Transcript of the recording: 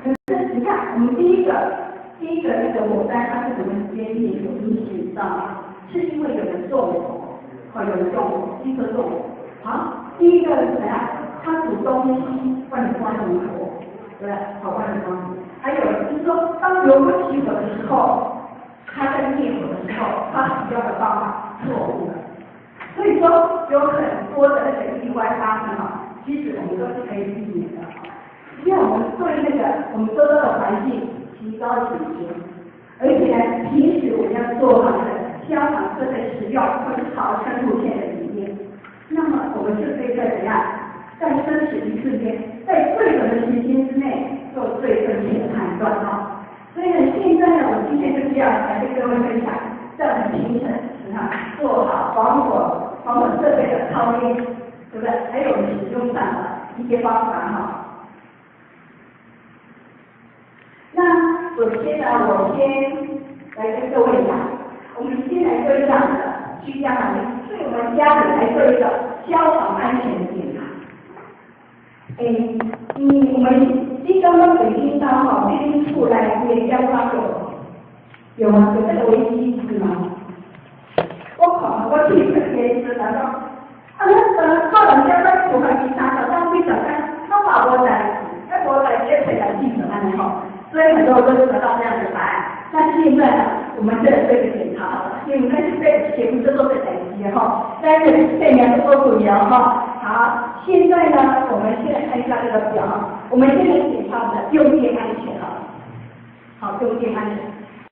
可是你看，我们第一个那个火灾它是怎么建立有因素，你知道吗？是因为有人纵火，有人纵火，机车纵火。好，第一个是怎样？他煮东西帮你关明火，对不对？好，关你关火。还有就是说，当油温起火的时候，他在灭火的时候，他使用的方法错误了。所以说，有很多的那个意外发生其实我们都是可以避免的。因为我们对那个我们周遭的环境提高警觉，而且呢，平时我们要做好的消防设备使用或是逃生路线的理念，那么我们就可以在怎样，在生死一瞬间，在最短的时间之内做最正确的判断所以呢，现在呢，我今天就是要来跟各位分享，在我们平常做好防火设备的操练，对不对？还有我们使用上的一些方法那首先呢，我先来跟各位讲，我们先来做一样的居家环境，对我们家里来做一个消防安全的检查。我们基刚刚北京到卫生处来也相关有吗？有这个危机意识吗？我去这些他说，到人家在厨房里打扫，当去小看，他把我在也陪来记者所以很多人都得到这样的答案。那现在呢，我们这个检查好了，因为我们这节目都在等级但是这两个都不一样好，现在呢，我们现在看一下这个表我们现在检查我们的用电安全好，用电安全。